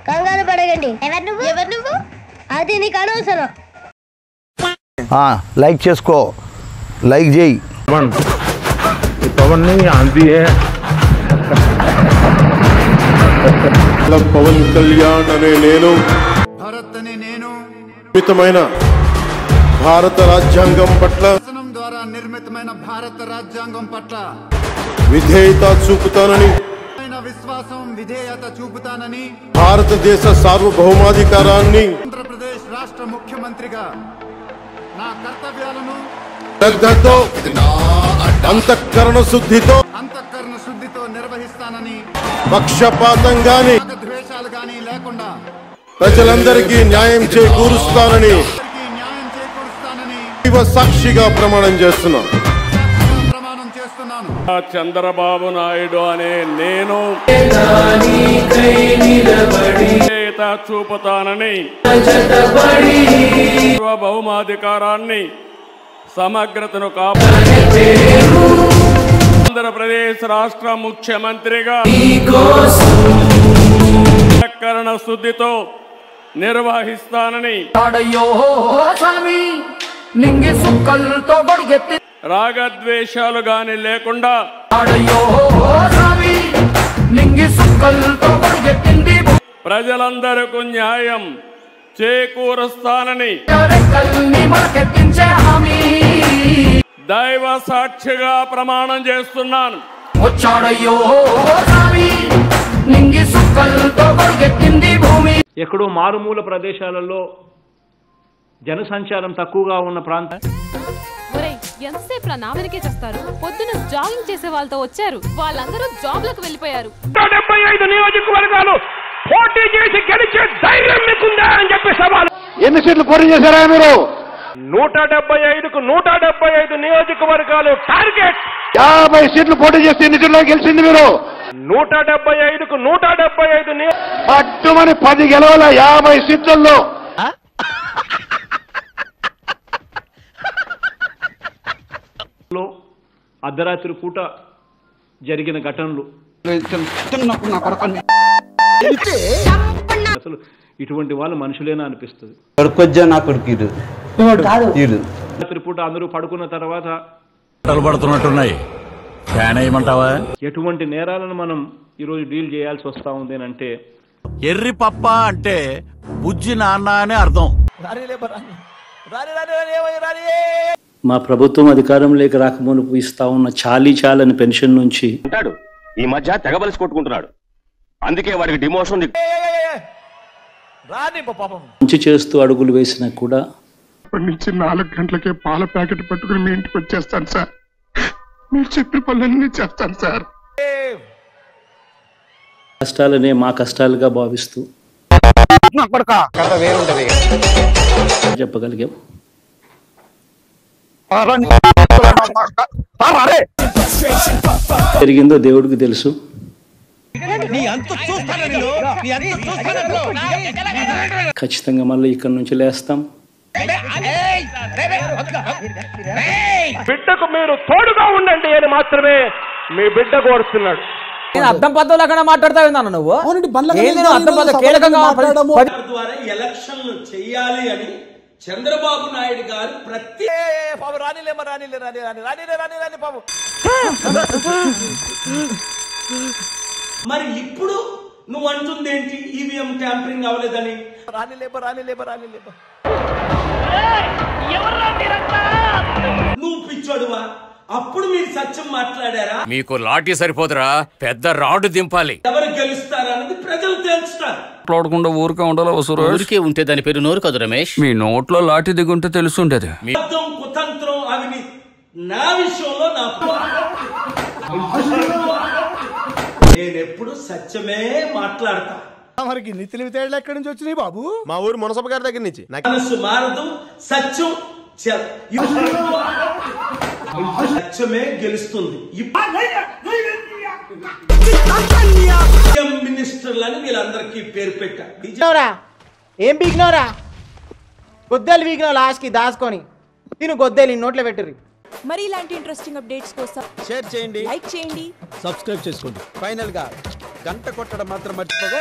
కంగారు పడకండి. ఎవరు నువ్వు? అది నీకు అనవసరం. లైక్ చేసుకో, లైక్ చేయి. పవన్ పవన్ కళ్యాణ్ అనే నేను భారత్ అనే నేను నిర్మితమైన భారత రాజ్యాంగం పట్ల ద్వారా నిర్మితమైన భారత రాజ్యాంగం పట్ల విధేయత చూపుతానని, విశ్వాసం విధేయత చూపుతానని, భారతదేశ సార్వభౌమాధికారాన్ని ఆంధ్రప్రదేశ్ రాష్ట్ర ముఖ్యమంత్రిగా నా కర్తవ్యాలను శ్రద్ధతో అంతఃకరణ శుద్ధితో నిర్వహిస్తానని, పక్షపాతంగాని ద్వేషాలు గాని లేకుండా ప్రజలందరికీ న్యాయం చేకూరుస్తానని సాక్షిగా ప్రమాణం చేస్తున్నాను. చంద్రబాబు నాయుడు అనే నేను చూపుతానని, సార్వభౌమాధికారాన్ని సమగ్రతను కాపాడే ఆంధ్రప్రదేశ్ రాష్ట్ర ముఖ్యమంత్రిగా కరణ శుద్ధితో నిర్వహిస్తానని, రాగద్వేషాలు గాని లేకుండా ప్రజలందరికీ న్యాయం చేకూరుస్తానని దైవ సాక్షిగా ప్రమాణం చేస్తున్నాను. ఎక్కడో మారుమూల ప్రదేశాలలో జనసంచారం తక్కువగా ఉన్న ప్రాంతం. ఎంతసేపు నా వెనకే చేస్తారు? పొద్దున జాగింగ్ చేసే వాళ్ళతో వచ్చారు, వాళ్ళందరూ జాబ్లకు వెళ్ళిపోయారు. 175 నియోజకవర్గాలు పోటీ చేసి గెలిచే ధైర్యం మీకుందా అని చెప్పి సవాల్. ఎన్ని సీట్లు పోటీ చేశారా మీరు? 175కు 175 నియోజకవర్గాలు టార్గెట్. 50 సీట్లు పోటీ చేస్తే ఎన్ని సీట్లో గెలిచింది మీరు? 175కు 175 పట్టుమని 10 గెలవాల 50 సీట్లలో. అర్ధరాత్రి పూట జరిగిన ఘటనలు అసలు ఇటువంటి వాళ్ళు మనుషులేనా అనిపిస్తుంది. రాత్రి పూట అందరూ పడుకున్న తర్వాత పడుతున్నట్టున్నాయి. ఎటువంటి నేరాలను మనం ఈరోజు డీల్ చేయాల్సి వస్తా ఉంది అంటే, ఎర్రి పప్ప అంటే బుజ్జి నాన్న అని అర్థం. మా ప్రభుత్వం అధికారంలోకి రాకమునుపు ఇస్తా ఉన్న చాలని పెన్షన్ నుంచి ఈ మధ్య తెగబలిసి కొట్టుకుంటున్నాడు. అందుకే వాడికి డిమోషన్. మంచి చేస్తూ అడుగులు వేసినా కూడా నుంచి 4 గంటలకే పాల ప్యాకెట్ పట్టుకుని మీ ఇంటికి వచ్చేస్తాను సార్. మీరు చెప్పిన పనులన్నీ చేస్తాను సార్. కష్టాలనే మా కష్టాలుగా భావిస్తూ చెప్పగలిగాం. జరిగిందో దేవుడికి తెలుసు. ఖచ్చితంగా మళ్ళీ ఇక్కడ నుంచి లేస్తాం. బిడ్డకు మీరు తోడుగా ఉండండి అని మాత్రమే మీ బిడ్డ కోరుతున్నాడు. అర్థం పద్ధతులు అక్కడ మాట్లాడతావు నువ్వు. ఎలక్షన్లు చెయ్యాలి అని చంద్రబాబు నాయుడు గారు ప్రతి మరి ఇప్పుడు నువ్వు అంటుందేంటి? ఈవీఎం ట్యాంపరింగ్ అవ్వలేదని. నువ్వు పిచ్చోడువా? అప్పుడు మీరు సత్యం మాట్లాడారా? మీకు లాఠీ సరిపోదురా, పెద్ద రాడ్ దింపాలి. ఎవరు గెలుస్తారన్నది ప్రజలు తెలుస్తారు. మాట్లాడకుండా ఊరికే ఉండాలి. ఊరికే ఉంటే దాని పేరు నోరు కాదు రమేష్. మీ నోట్లో లాఠీ దిగుంటే తెలుసుండేది. కుతంత్రం అవి నా విషయంలో నేనెప్పుడు సత్యమే మాట్లాడతా. మరికి నీ తెలివితేటలు ఎక్కడి నుంచి వచ్చినాయి బాబు? మా ఊరు మునసబ గారి దగ్గర నుంచి. మనసు మారదు, సత్యం సత్యమే గెలుస్తుంది. మినిస్టర్లని వీళ్ళందరికీ పేరు పెట్టా. ఏం పీకినవరా? గొద్దెలు పీకినావు లాస్ట్ కి దాచుకొని. తిను గొద్దెలు నోట్లో పెట్టుర్రి. మరి ఇలాంటి ఇంట్రెస్టింగ్ అప్డేట్స్ కోసం షేర్ చేయండి, లైక్ చేయండి, సబ్స్క్రైబ్ చేసుకోండి. ఫైనల్ గా గంట కొట్టడం మాత్రం మర్చిపోగా.